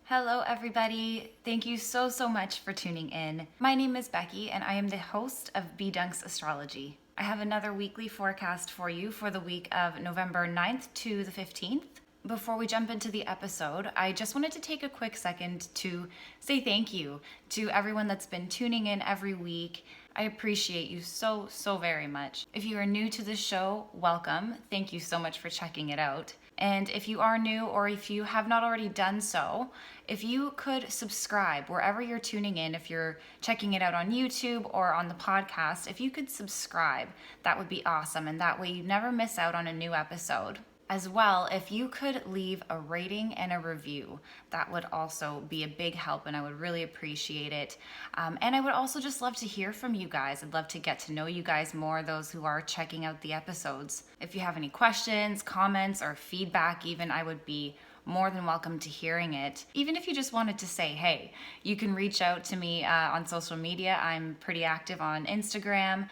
Hello, everybody. Thank you so much for tuning in. My name is Becky, and I am the host of B-Dunk's Astrology. I have another weekly forecast for you for the week of November 9th to the 15th. Before we jump into the episode, I just wanted to take a quick second to say thank you to everyone that's been tuning in every week. I appreciate you so very much. If you are new to this show, welcome. Thank you so much for checking it out. And if you are new or if you have not already done so, if you could subscribe wherever you're tuning in, if you're checking it out on YouTube or on the podcast, if you could subscribe, that would be awesome. And that way you never miss out on a new episode. As well, if you could leave a rating and a review, that would also be a big help and I would really appreciate it. And I would also just love to hear from you guys. I'd love to get to know you guys more, those who are checking out the episodes. If you have any questions, comments, or feedback even, I would be more than welcome to hearing it. Even if you just wanted to say, hey, you can reach out to me on social media. I'm pretty active on Instagram.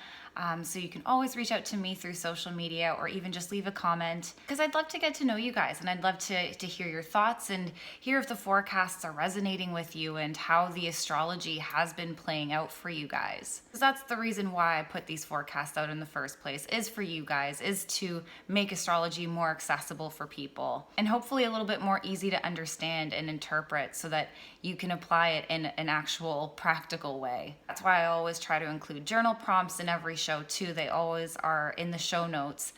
So you can always reach out to me through social media or even just leave a comment because I'd love to get to know you guys and I'd love to hear your thoughts and hear if the forecasts are resonating with you and how the astrology has been playing out for you guys. Because that's the reason why I put these forecasts out in the first place, is for you guys, is to make astrology more accessible for people and hopefully a little bit more easy to understand and interpret so that you can apply it in an actual practical way. That's why I always try to include journal prompts in every show too. They always are in the show notes.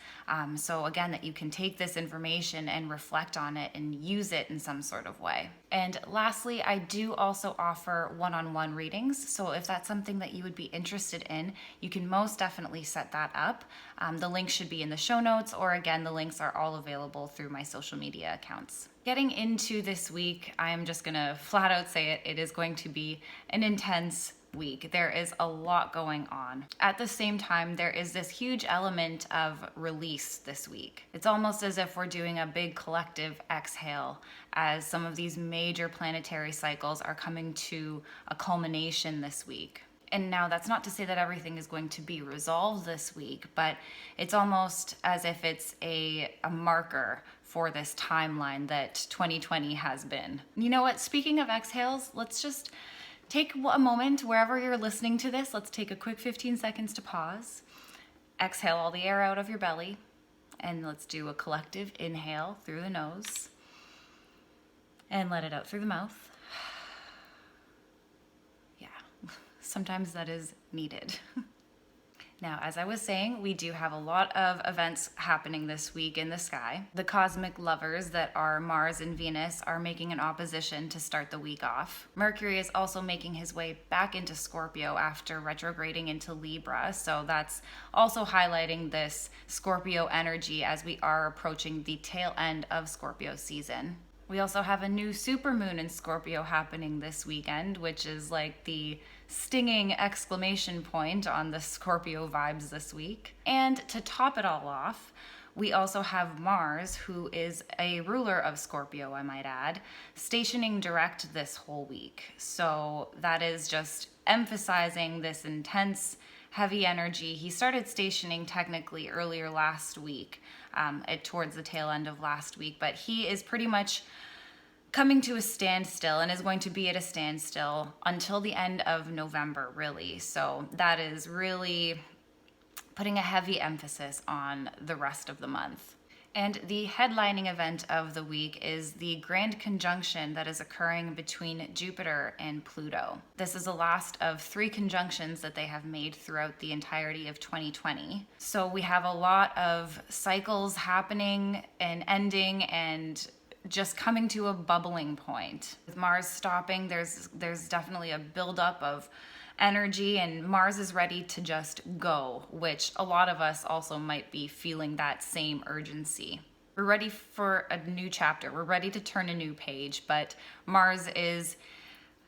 So again, that you can take this information and reflect on it and use it in some sort of way. And lastly, I do also offer one-on-one readings. So if that's something that you would be interested in, you can most definitely set that up. The link should be in the show notes, or again, the links are all available through my social media accounts. Getting into this week, I'm just gonna flat out say it. It is going to be an intense week. There is a lot going on. At the same time, there is this huge element of release this week. It's almost as if we're doing a big collective exhale as some of these major planetary cycles are coming to a culmination this week. And now that's not to say that everything is going to be resolved this week, but it's almost as if it's a marker for this timeline that 2020 has been. You know what? Speaking of exhales, let's just take a moment wherever you're listening to this. Let's take a quick 15 seconds to pause. Exhale all the air out of your belly. And let's do a collective inhale through the nose. And let it out through the mouth. Yeah, sometimes that is needed. Now, as I was saying, we do have a lot of events happening this week in the sky. The cosmic lovers that are Mars and Venus are making an opposition to start the week off. Mercury is also making his way back into Scorpio after retrograding into Libra, so that's also highlighting this Scorpio energy as we are approaching the tail end of Scorpio season. We also have a new supermoon in Scorpio happening this weekend, which is like the stinging exclamation point on the Scorpio vibes this week. And to top it all off, we also have Mars, who is a ruler of Scorpio, I might add, stationing direct this whole week. So that is just emphasizing this intense, heavy energy. He started stationing technically earlier last week, towards the tail end of last week, but he is pretty much coming to a standstill and is going to be at a standstill until the end of November, really. So that is really putting a heavy emphasis on the rest of the month. And the headlining event of the week is the grand conjunction that is occurring between Jupiter and Pluto. This is the last of 3 conjunctions that they have made throughout the entirety of 2020. So we have a lot of cycles happening and ending and just coming to a bubbling point. With Mars stopping, there's definitely a buildup of energy, and Mars is ready to just go, which a lot of us also might be feeling that same urgency. We're ready for a new chapter. We're ready to turn a new page, but Mars is,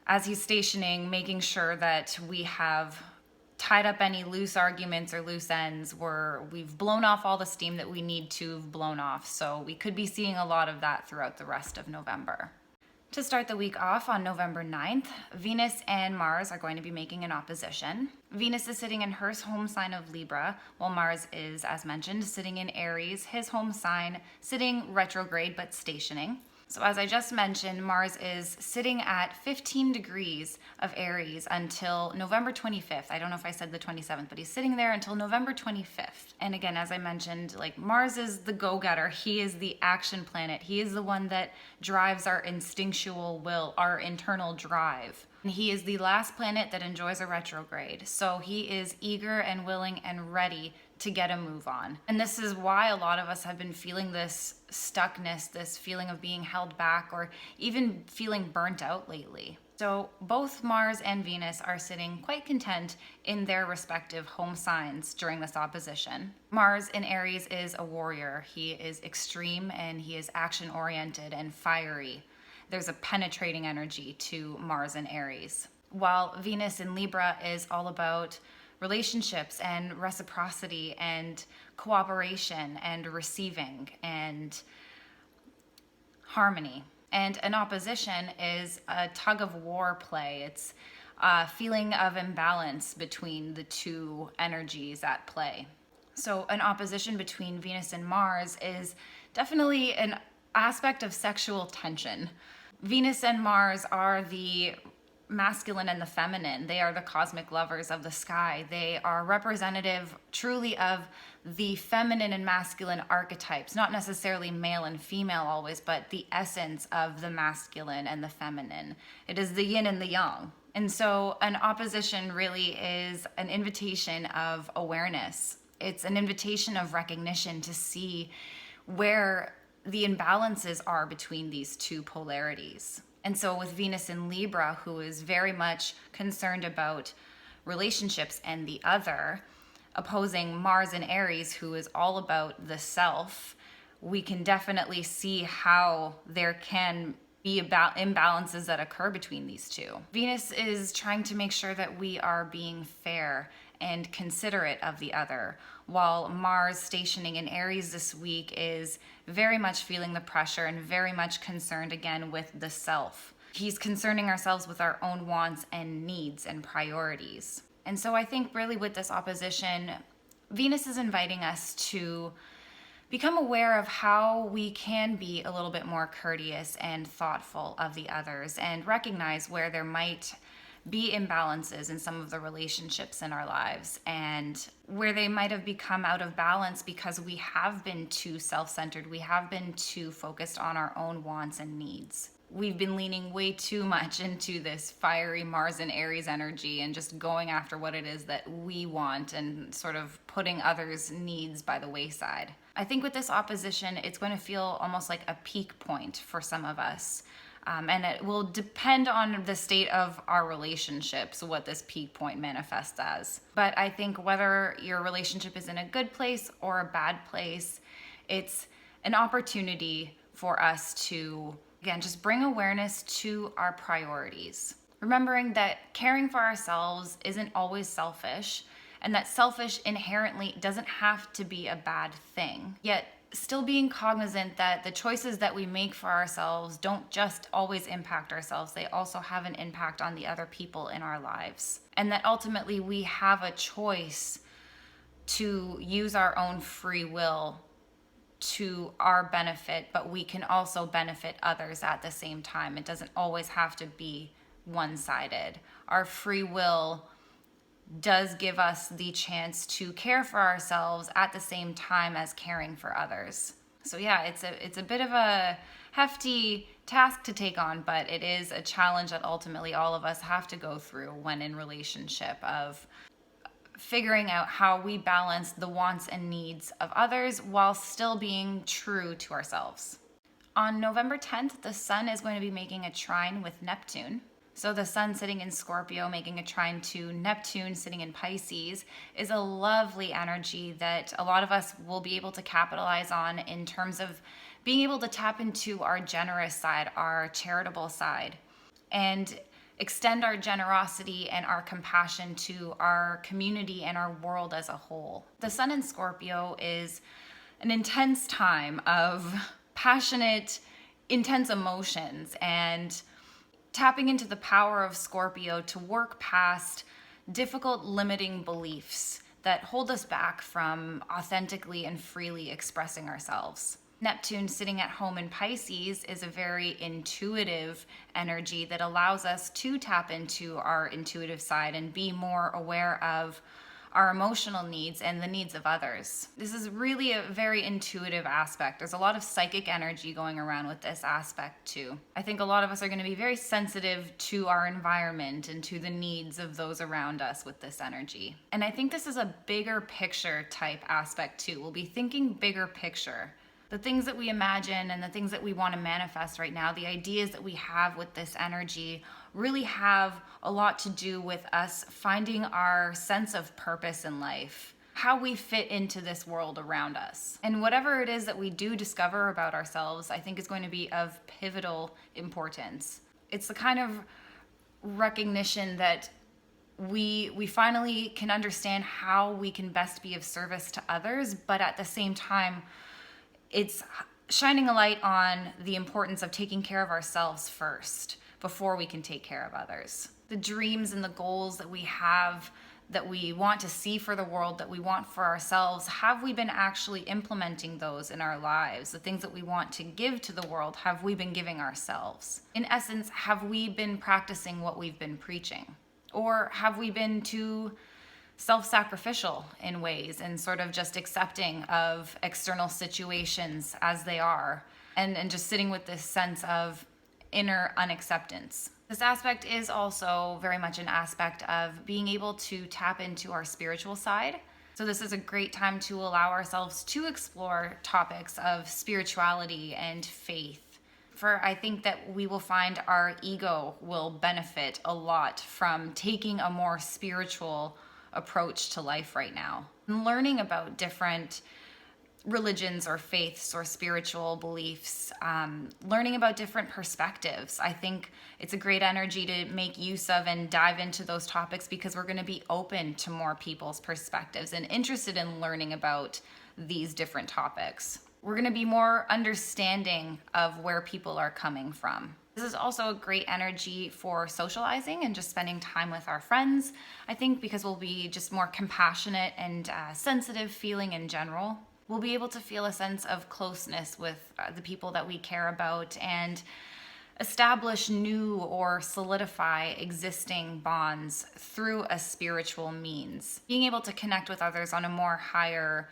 as he's stationing, making sure that we have tied up any loose arguments or loose ends where we've blown off all the steam that we need to have blown off. So we could be seeing a lot of that throughout the rest of November. To start the week off on November 9th, Venus and Mars are going to be making an opposition. Venus is sitting in her home sign of Libra, while Mars is, as mentioned, sitting in Aries, his home sign, sitting retrograde but stationing. So as I just mentioned, Mars is sitting at 15 degrees of Aries until November 25th. I don't know if I said the 27th, but he's sitting there until November 25th. And again, as I mentioned, like Mars is the go-getter. He is the action planet. He is the one that drives our instinctual will, our internal drive. And he is the last planet that enjoys a retrograde. So he is eager and willing and ready to get a move on. And this is why a lot of us have been feeling this stuckness, this feeling of being held back, or even feeling burnt out lately. So both Mars and Venus are sitting quite content in their respective home signs during this opposition. Mars in Aries is a warrior. He is extreme and he is action oriented and fiery. There's a penetrating energy to Mars in Aries. While Venus in Libra is all about relationships and reciprocity and cooperation and receiving and harmony. And an opposition is a tug of war play. It's a feeling of imbalance between the two energies at play. So an opposition between Venus and Mars is definitely an aspect of sexual tension. Venus and Mars are the masculine and the feminine. They are the cosmic lovers of the sky. They are representative truly of the feminine and masculine archetypes, not necessarily male and female always, but the essence of the masculine and the feminine. It is the yin and the yang. And so an opposition really is an invitation of awareness. It's an invitation of recognition to see where the imbalances are between these two polarities. And so with Venus in Libra, who is very much concerned about relationships and the other, opposing Mars in Aries, who is all about the self, we can definitely see how there can be about imbalances that occur between these two. Venus is trying to make sure that we are being fair and considerate of the other, while Mars stationing in Aries this week is very much feeling the pressure and very much concerned again with the self. He's concerning ourselves with our own wants and needs and priorities. And so I think really with this opposition, Venus is inviting us to become aware of how we can be a little bit more courteous and thoughtful of the others and recognize where there might be imbalances in some of the relationships in our lives and where they might have become out of balance because we have been too self-centered. We have been too focused on our own wants and needs. We've been leaning way too much into this fiery Mars and Aries energy and just going after what it is that we want and sort of putting others' needs by the wayside. I think with this opposition, it's going to feel almost like a peak point for some of us. And it will depend on the state of our relationships, what this peak point manifests as. But I think whether your relationship is in a good place or a bad place, it's an opportunity for us to, again, just bring awareness to our priorities. Remembering that caring for ourselves isn't always selfish, and that selfish inherently doesn't have to be a bad thing. Yet, still being cognizant that the choices that we make for ourselves don't just always impact ourselves, they also have an impact on the other people in our lives. And that ultimately we have a choice to use our own free will to our benefit, but we can also benefit others at the same time. It doesn't always have to be one-sided. Our free will does give us the chance to care for ourselves at the same time as caring for others. So yeah, it's a bit of a hefty task to take on, but it is a challenge that ultimately all of us have to go through when in relationship, of figuring out how we balance the wants and needs of others while still being true to ourselves. On November 10th, the sun is going to be making a trine with Neptune. So the sun sitting in Scorpio making a trine to Neptune sitting in Pisces is a lovely energy that a lot of us will be able to capitalize on in terms of being able to tap into our generous side, our charitable side, and extend our generosity and our compassion to our community and our world as a whole. The sun in Scorpio is an intense time of passionate, intense emotions and tapping into the power of Scorpio to work past difficult limiting beliefs that hold us back from authentically and freely expressing ourselves. Neptune sitting at home in Pisces is a very intuitive energy that allows us to tap into our intuitive side and be more aware of our emotional needs and the needs of others. This is really a very intuitive aspect. There's a lot of psychic energy going around with this aspect too. I think a lot of us are going to be very sensitive to our environment and to the needs of those around us with this energy. And I think this is a bigger picture type aspect too. We'll be thinking bigger picture. The things that we imagine and the things that we want to manifest right now, the ideas that we have with this energy really have a lot to do with us finding our sense of purpose in life, how we fit into this world around us. And whatever it is that we do discover about ourselves, I think is going to be of pivotal importance. It's the kind of recognition that we finally can understand how we can best be of service to others, but at the same time, it's shining a light on the importance of taking care of ourselves first before we can take care of others. The dreams and the goals that we have, that we want to see for the world, that we want for ourselves, have we been actually implementing those in our lives? The things that we want to give to the world, have we been giving ourselves? In essence, have we been practicing what we've been preaching? Or have we been too self-sacrificial in ways and sort of just accepting of external situations as they are and just sitting with this sense of inner unacceptance? This aspect is also very much an aspect of being able to tap into our spiritual side. So this is a great time to allow ourselves to explore topics of spirituality and faith. For I think that we will find our ego will benefit a lot from taking a more spiritual approach to life right now. And learning about different religions or faiths or spiritual beliefs, learning about different perspectives. I think it's a great energy to make use of and dive into those topics because we're going to be open to more people's perspectives and interested in learning about these different topics. We're going to be more understanding of where people are coming from. This is also a great energy for socializing and just spending time with our friends, I think, because we'll be just more compassionate and sensitive feeling in general. We'll be able to feel a sense of closeness with the people that we care about and establish new or solidify existing bonds through a spiritual means. Being able to connect with others on a more higher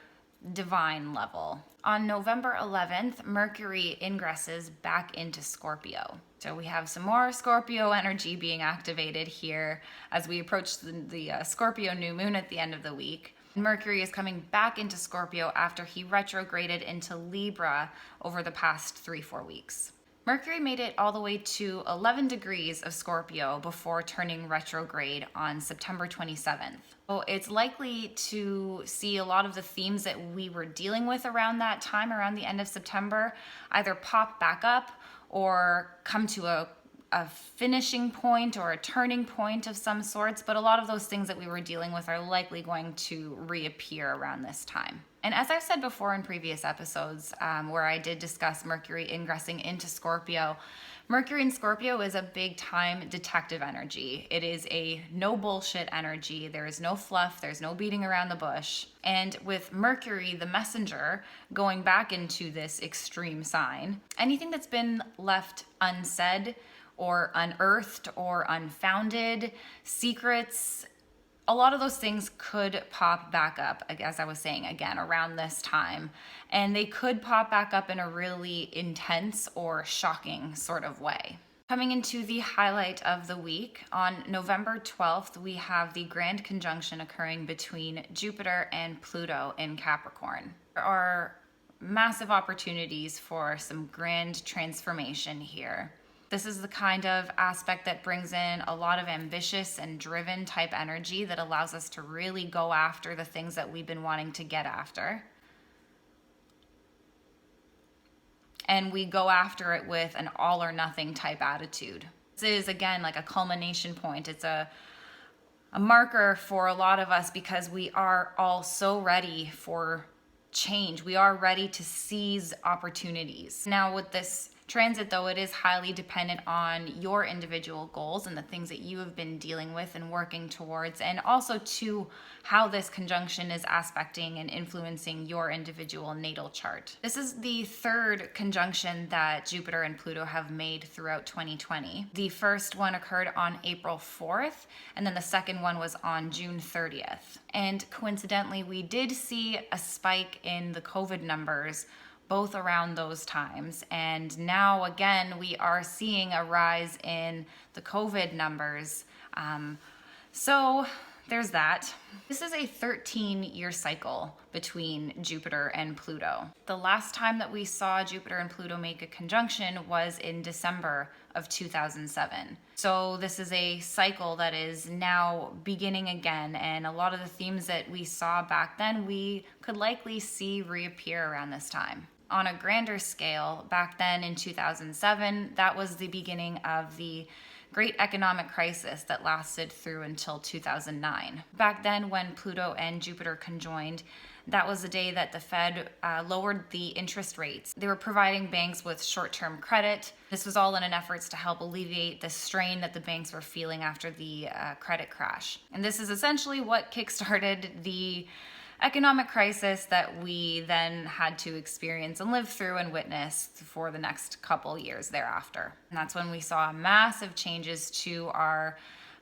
divine level. On November 11th, Mercury ingresses back into Scorpio. So we have some more Scorpio energy being activated here as we approach the Scorpio new moon at the end of the week. Mercury is coming back into Scorpio after he retrograded into Libra over the past 3-4 weeks. Mercury made it all the way to 11 degrees of Scorpio before turning retrograde on September 27th. So it's likely to see a lot of the themes that we were dealing with around that time, around the end of September, either pop back up or come to a finishing point or a turning point of some sorts, but a lot of those things that we were dealing with are likely going to reappear around this time. And as I've said before in previous episodes, where I did discuss Mercury ingressing into Scorpio, Mercury in Scorpio is a big time detective energy. It is a no bullshit energy. There is no fluff. There's no beating around the bush. And with Mercury, the messenger, going back into this extreme sign, anything that's been left unsaid or unearthed or unfounded, secrets, a lot of those things could pop back up, as I was saying, again, around this time. And they could pop back up in a really intense or shocking sort of way. Coming into the highlight of the week, on November 12th, we have the grand conjunction occurring between Jupiter and Pluto in Capricorn. There are massive opportunities for some grand transformation here. This is the kind of aspect that brings in a lot of ambitious and driven type energy that allows us to really go after the things that we've been wanting to get after. And we go after it with an all or nothing type attitude. This is, again, like a culmination point. It's a marker for a lot of us because we are all so ready for change. We are ready to seize opportunities. Now, with this transit, though, it is highly dependent on your individual goals and the things that you have been dealing with and working towards, and also to how this conjunction is aspecting and influencing your individual natal chart. This is the third conjunction that Jupiter and Pluto have made throughout 2020. The first one occurred on April 4th, and then the second one was on June 30th. And coincidentally, we did see a spike in the COVID numbers both around those times. And now again, we are seeing a rise in the COVID numbers. So there's that. This is a 13-year cycle between Jupiter and Pluto. The last time that we saw Jupiter and Pluto make a conjunction was in December of 2007. So this is a cycle that is now beginning again, and a lot of the themes that we saw back then, we could likely see reappear around this time. On a grander scale, back then in 2007, that was the beginning of the great economic crisis that lasted through until 2009. Back then, when Pluto and Jupiter conjoined, that was the day that the Fed lowered the interest rates. They were providing banks with short-term credit. This was all in an effort to help alleviate the strain that the banks were feeling after the credit crash. And this is essentially what kickstarted the economic crisis that we then had to experience and live through and witness for the next couple years thereafter. And that's when we saw massive changes to our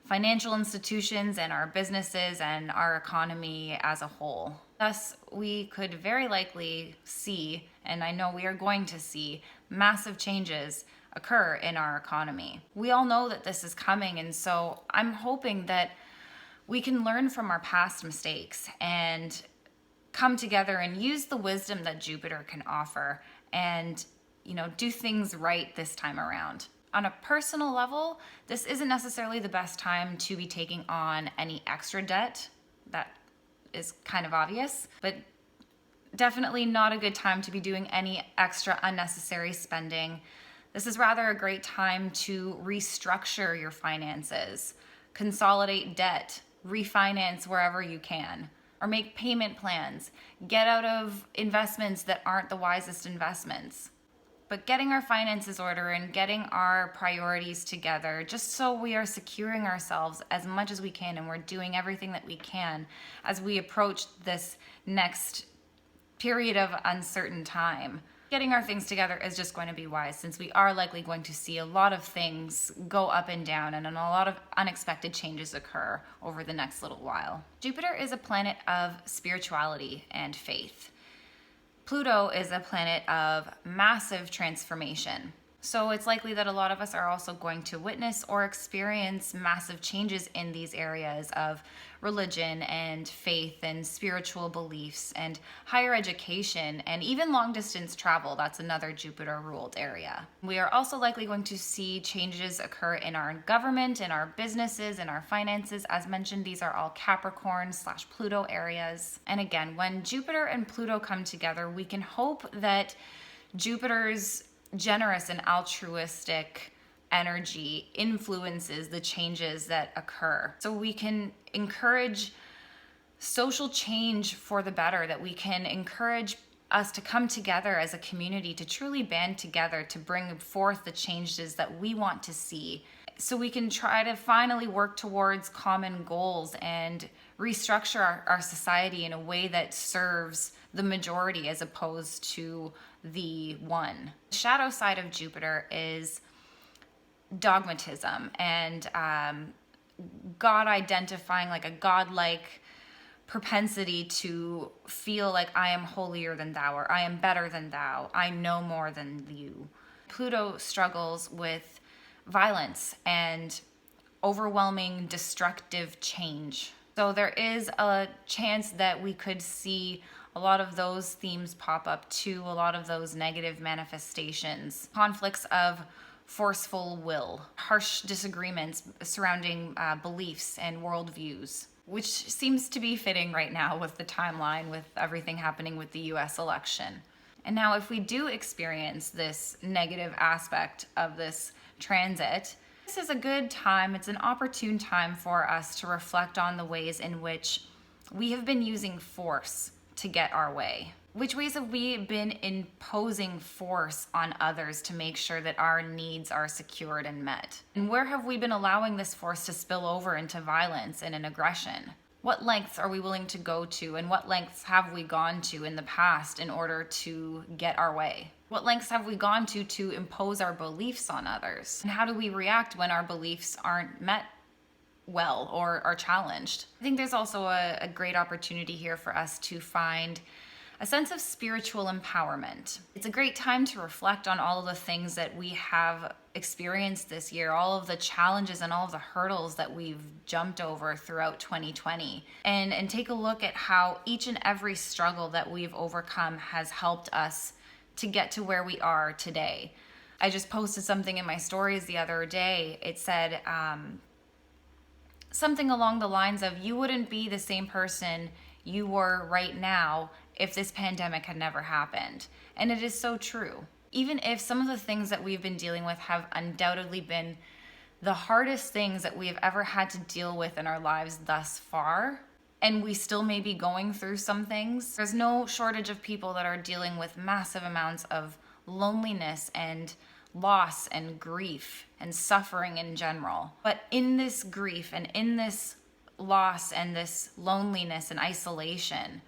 financial institutions and our businesses and our economy as a whole. Thus, we could very likely see, and I know we are going to see, massive changes occur in our economy. We all know that this is coming, and so I'm hoping that we can learn from our past mistakes and come together and use the wisdom that Jupiter can offer and, do things right this time around. On a personal level, this isn't necessarily the best time to be taking on any extra debt. That is kind of obvious, but definitely not a good time to be doing any extra unnecessary spending. This is rather a great time to restructure your finances, consolidate debt, refinance wherever you can, or make payment plans, get out of investments that aren't the wisest investments. But getting our finances order and getting our priorities together, just so we are securing ourselves as much as we can and we're doing everything that we can as we approach this next period of uncertain time. Getting our things together is just going to be wise, since we are likely going to see a lot of things go up and down and a lot of unexpected changes occur over the next little while. Jupiter is a planet of spirituality and faith. Pluto is a planet of massive transformation. So it's likely that a lot of us are also going to witness or experience massive changes in these areas of religion and faith and spiritual beliefs and higher education and even long distance travel. That's another Jupiter ruled area. We are also likely going to see changes occur in our government, in our businesses, in our finances. As mentioned, these are all Capricorn/Pluto areas. And again, when Jupiter and Pluto come together, we can hope that Jupiter's generous and altruistic energy influences the changes that occur. So we can encourage social change for the better, that we can encourage us to come together as a community, to truly band together to bring forth the changes that we want to see. So we can try to finally work towards common goals and restructure our society in a way that serves the majority as opposed to the one. The shadow side of Jupiter is dogmatism and God identifying, like a godlike propensity to feel like I am holier than thou, or I am better than thou, I know more than you. Pluto struggles with violence and overwhelming destructive change. So there is a chance that we could see a lot of those themes pop up too, a lot of those negative manifestations, conflicts of forceful will, harsh disagreements surrounding beliefs and worldviews, which seems to be fitting right now with the timeline, with everything happening with the US election. And now if we do experience this negative aspect of this transit, this is a good time, it's an opportune time for us to reflect on the ways in which we have been using force to get our way. Which ways have we been imposing force on others to make sure that our needs are secured and met? And where have we been allowing this force to spill over into violence and an aggression? What lengths are we willing to go to, and what lengths have we gone to in the past in order to get our way? What lengths have we gone to impose our beliefs on others? And how do we react when our beliefs aren't met well or are challenged? I think there's also a great opportunity here for us to find a sense of spiritual empowerment. It's a great time to reflect on all of the things that we have experienced this year, all of the challenges and all of the hurdles that we've jumped over throughout 2020, and take a look at how each and every struggle that we've overcome has helped us to get to where we are today. I just posted something in my stories the other day. It said something along the lines of, you wouldn't be the same person you were right now if this pandemic had never happened. And it is so true. Even if some of the things that we've been dealing with have undoubtedly been the hardest things that we have ever had to deal with in our lives thus far, and we still may be going through some things, there's no shortage of people that are dealing with massive amounts of loneliness and loss and grief and suffering in general. But in this grief and in this loss and this loneliness and isolation,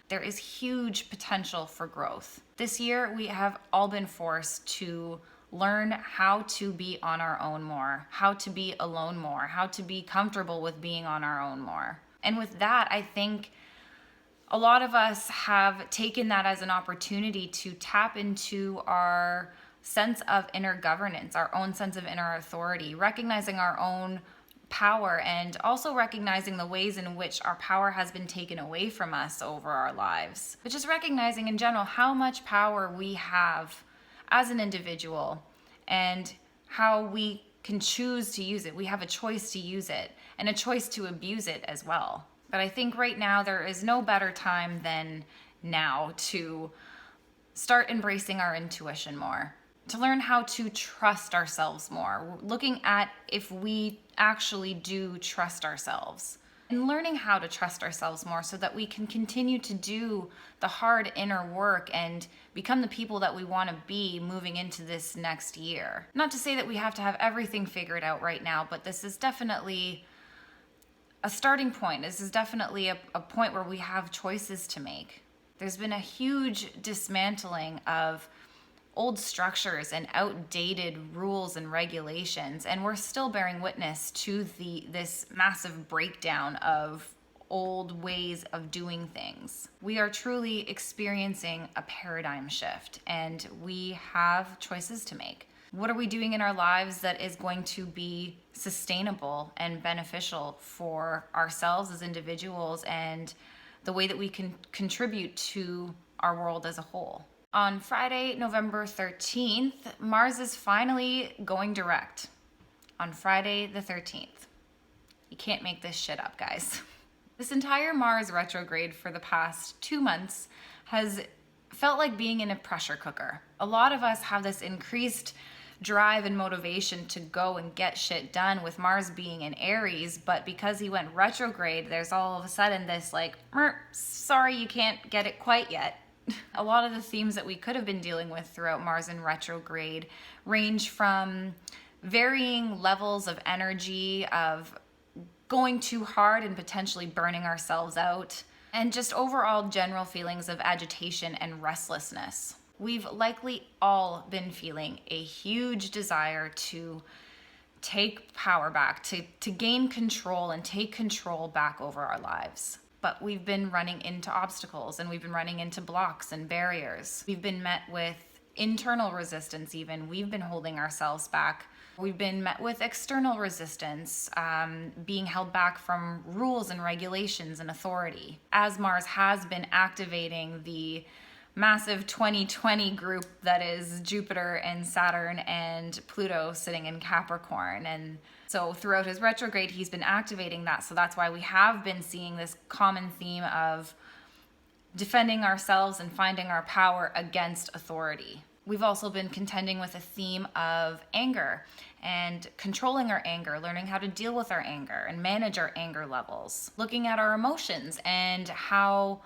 there is huge potential for growth. This year, we have all been forced to learn how to be on our own more, how to be alone more, how to be comfortable with being on our own more. And with that, I think a lot of us have taken that as an opportunity to tap into our sense of inner governance, our own sense of inner authority, recognizing our own power, and also recognizing the ways in which our power has been taken away from us over our lives. But just recognizing in general how much power we have as an individual and how we can choose to use it. We have a choice to use it and a choice to abuse it as well. But I think right now there is no better time than now to start embracing our intuition more, to learn how to trust ourselves more, looking at if we actually do trust ourselves, and learning how to trust ourselves more so that we can continue to do the hard inner work and become the people that we want to be moving into this next year. Not to say that we have to have everything figured out right now, but this is definitely a starting point. This is definitely a point where we have choices to make. There's been a huge dismantling of old structures and outdated rules and regulations, and we're still bearing witness to this massive breakdown of old ways of doing things. We are truly experiencing a paradigm shift, and we have choices to make. What are we doing in our lives that is going to be sustainable and beneficial for ourselves as individuals and the way that we can contribute to our world as a whole? On Friday, November 13th, Mars is finally going direct. On Friday the 13th. You can't make this shit up, guys. This entire Mars retrograde for the past 2 months has felt like being in a pressure cooker. A lot of us have this increased drive and motivation to go and get shit done with Mars being in Aries, but because he went retrograde, there's all of a sudden this like, sorry, you can't get it quite yet. A lot of the themes that we could have been dealing with throughout Mars in retrograde range from varying levels of energy, of going too hard and potentially burning ourselves out, and just overall general feelings of agitation and restlessness. We've likely all been feeling a huge desire to take power back, to gain control and take control back over our lives. But we've been running into obstacles, and we've been running into blocks and barriers. We've been met with internal resistance even. We've been holding ourselves back. We've been met with external resistance, being held back from rules and regulations and authority. As Mars has been activating the massive 2020 group that is Jupiter and Saturn and Pluto sitting in Capricorn. And so throughout his retrograde, he's been activating that. So that's why we have been seeing this common theme of defending ourselves and finding our power against authority. We've also been contending with a theme of anger and controlling our anger, learning how to deal with our anger and manage our anger levels, looking at our emotions and how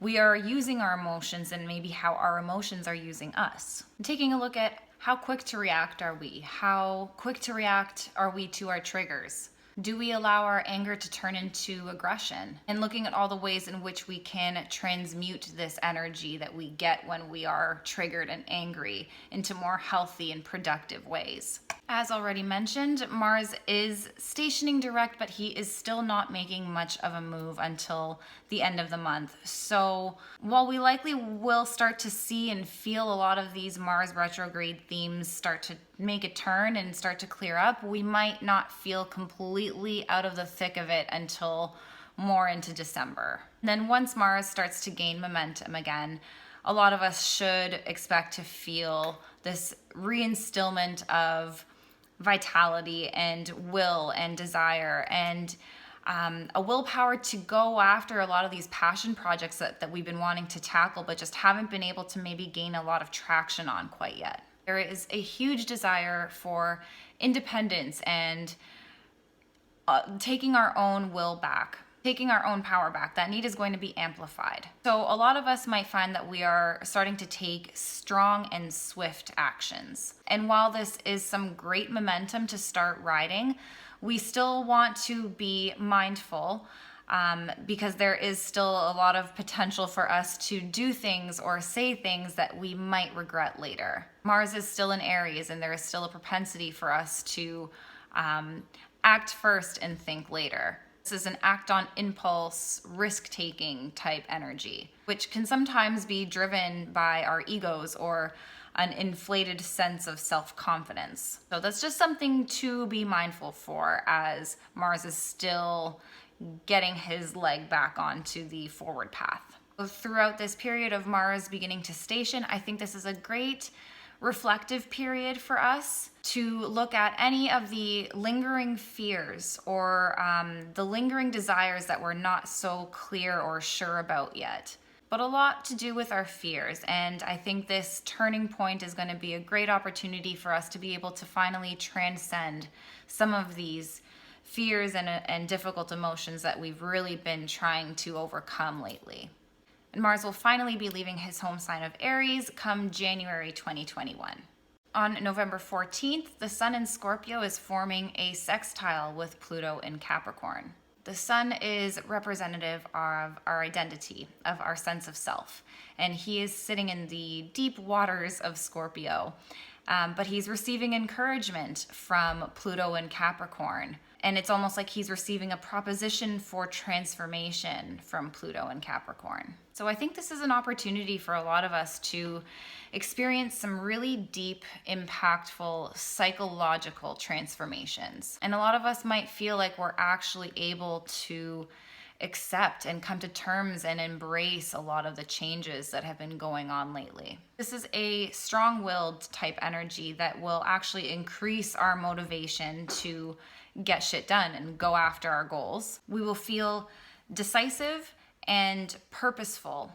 we are using our emotions and maybe how our emotions are using us. Taking a look at how quick to react are we? How quick to react are we to our triggers? Do we allow our anger to turn into aggression? And looking at all the ways in which we can transmute this energy that we get when we are triggered and angry into more healthy and productive ways. As already mentioned, Mars is stationing direct, but he is still not making much of a move until the end of the month. So while we likely will start to see and feel a lot of these Mars retrograde themes start to make a turn and start to clear up, we might not feel completely out of the thick of it until more into December. Then once Mars starts to gain momentum again, a lot of us should expect to feel this reinstillment of vitality and will and desire and a willpower to go after a lot of these passion projects that we've been wanting to tackle but just haven't been able to maybe gain a lot of traction on quite yet. There is a huge desire for independence and taking our own will back, taking our own power back. That need is going to be amplified. So a lot of us might find that we are starting to take strong and swift actions. And while this is some great momentum to start riding, we still want to be mindful because there is still a lot of potential for us to do things or say things that we might regret later. Mars is still in Aries, and there is still a propensity for us to act first and think later. This is an act on impulse, risk-taking type energy, which can sometimes be driven by our egos or an inflated sense of self-confidence. So that's just something to be mindful for as Mars is still getting his leg back onto the forward path. Throughout this period of Mars beginning to station, I think this is a great reflective period for us to look at any of the lingering fears or the lingering desires that we're not so clear or sure about yet. But a lot to do with our fears, and I think this turning point is going to be a great opportunity for us to be able to finally transcend some of these fears and difficult emotions that we've really been trying to overcome lately. And Mars will finally be leaving his home sign of Aries come January 2021. On November 14th, the Sun in Scorpio is forming a sextile with Pluto in Capricorn. The Sun is representative of our identity, of our sense of self, and he is sitting in the deep waters of Scorpio, but he's receiving encouragement from Pluto in Capricorn. And it's almost like he's receiving a proposition for transformation from Pluto and Capricorn. So I think this is an opportunity for a lot of us to experience some really deep, impactful psychological transformations. And a lot of us might feel like we're actually able to accept and come to terms and embrace a lot of the changes that have been going on lately. This is a strong-willed type energy that will actually increase our motivation to get shit done and go after our goals. We will feel decisive and purposeful.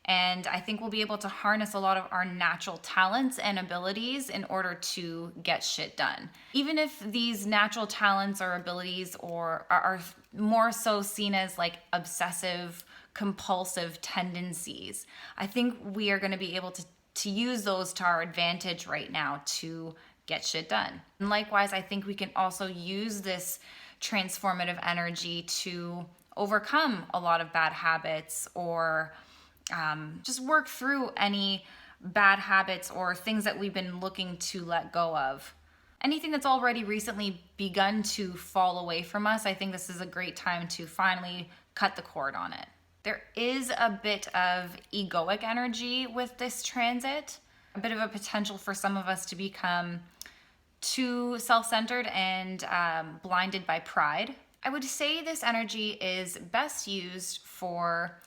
And I think we'll be able to harness a lot of our natural talents and abilities in order to get shit done. Even if these natural talents or abilities are more so seen as like obsessive, compulsive tendencies, I think we are going to be able to use those to our advantage right now to get shit done. And likewise, I think we can also use this transformative energy to overcome a lot of bad habits or just work through any bad habits or things that we've been looking to let go of. Anything that's already recently begun to fall away from us, I think this is a great time to finally cut the cord on it. There is a bit of egoic energy with this transit, a bit of a potential for some of us to become too self-centered and blinded by pride. I would say this energy is best used for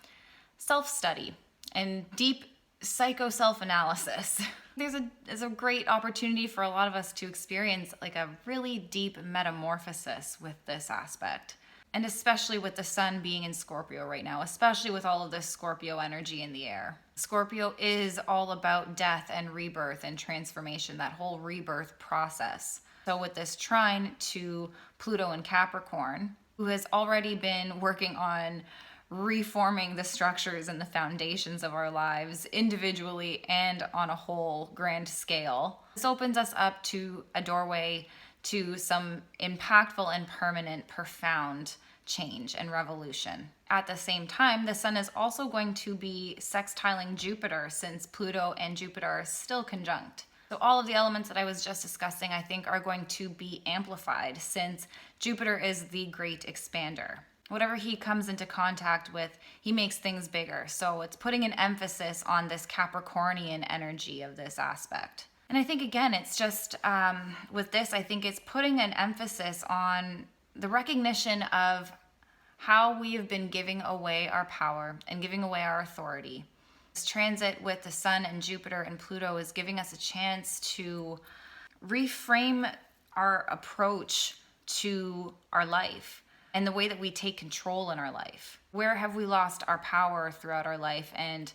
self-study and deep psycho-self-analysis. There's a great opportunity for a lot of us to experience like a really deep metamorphosis with this aspect. And especially with the Sun being in Scorpio right now, especially with all of this Scorpio energy in the air. Scorpio is all about death and rebirth and transformation, that whole rebirth process. So with this trine to Pluto and Capricorn, who has already been working on reforming the structures and the foundations of our lives individually and on a whole grand scale. This opens us up to a doorway to some impactful and permanent, profound change and revolution. At the same time, the sun is also going to be sextiling Jupiter, since Pluto and Jupiter are still conjunct. So all of the elements that I was just discussing, I think, are going to be amplified, since Jupiter is the great expander. Whatever he comes into contact with, he makes things bigger. So it's putting an emphasis on this Capricornian energy of this aspect. And I think, again, it's just, with this, I think it's putting an emphasis on the recognition of how we have been giving away our power and giving away our authority. This transit with the sun and Jupiter and Pluto is giving us a chance to reframe our approach to our life and the way that we take control in our life. Where have we lost our power throughout our life, and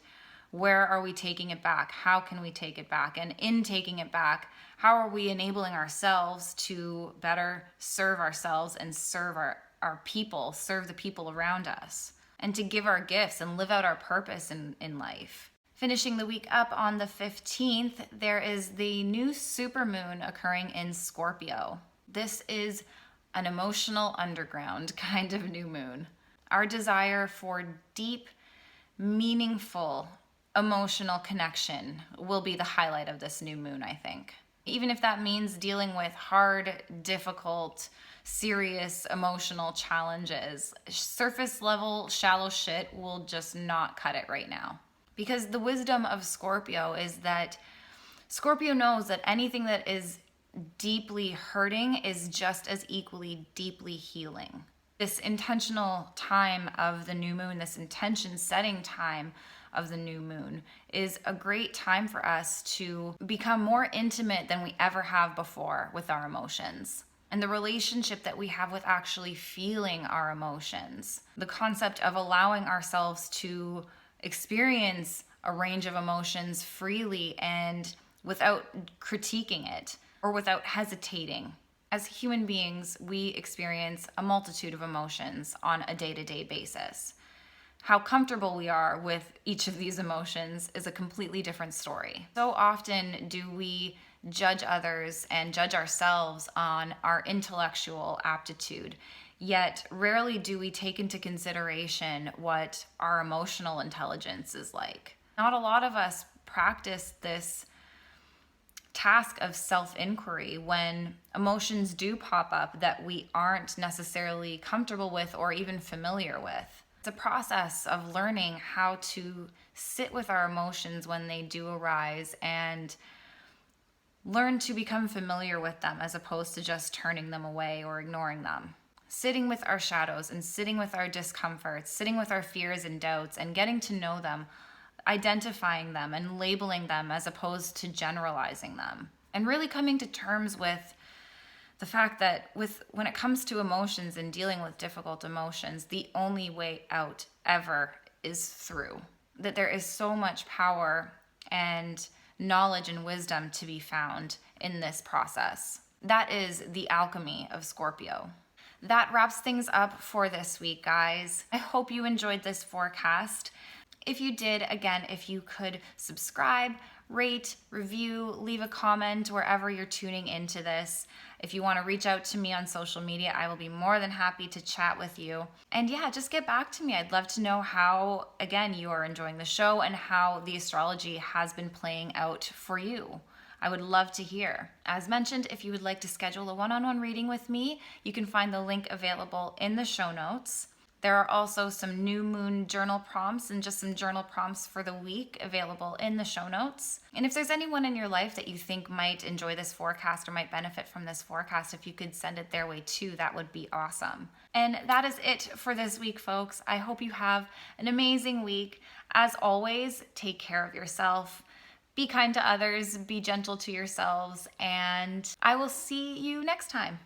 where are we taking it back? How can we take it back? And in taking it back, how are we enabling ourselves to better serve ourselves and serve our people, serve the people around us, and to give our gifts and live out our purpose in life? Finishing the week up on the 15th, there is the new supermoon occurring in Scorpio. This is an emotional underground kind of new moon. Our desire for deep, meaningful, emotional connection will be the highlight of this new moon, I think. Even if that means dealing with hard, difficult, serious emotional challenges, surface level shallow shit will just not cut it right now. Because the wisdom of Scorpio is that Scorpio knows that anything that is deeply hurting is just as equally deeply healing. This intentional time of the new moon, this intention setting time of the new moon, is a great time for us to become more intimate than we ever have before with our emotions, and the relationship that we have with actually feeling our emotions. The concept of allowing ourselves to experience a range of emotions freely and without critiquing it or without hesitating. As human beings, we experience a multitude of emotions on a day-to-day basis. How comfortable we are with each of these emotions is a completely different story. So often do we judge others and judge ourselves on our intellectual aptitude, yet rarely do we take into consideration what our emotional intelligence is like. Not a lot of us practice this task of self-inquiry when emotions do pop up that we aren't necessarily comfortable with or even familiar with. It's a process of learning how to sit with our emotions when they do arise and learn to become familiar with them as opposed to just turning them away or ignoring them. Sitting with our shadows and sitting with our discomforts, sitting with our fears and doubts and getting to know them, identifying them and labeling them as opposed to generalizing them. And really coming to terms with the fact that when it comes to emotions and dealing with difficult emotions, the only way out ever is through. That there is so much power and knowledge and wisdom to be found in this process. That is the alchemy of Scorpio. That wraps things up for this week, guys. I hope you enjoyed this forecast. If you did, again, if you could subscribe, rate, review, leave a comment wherever you're tuning into this. If you want to reach out to me on social media, I will be more than happy to chat with you. And yeah, just get back to me. I'd love to know how, again, you are enjoying the show and how the astrology has been playing out for you. I would love to hear. As mentioned, if you would like to schedule a one-on-one reading with me, you can find the link available in the show notes. There are also some new moon journal prompts and just some journal prompts for the week available in the show notes. And if there's anyone in your life that you think might enjoy this forecast or might benefit from this forecast, if you could send it their way too, that would be awesome. And that is it for this week, folks. I hope you have an amazing week. As always, take care of yourself. Be kind to others, be gentle to yourselves, and I will see you next time.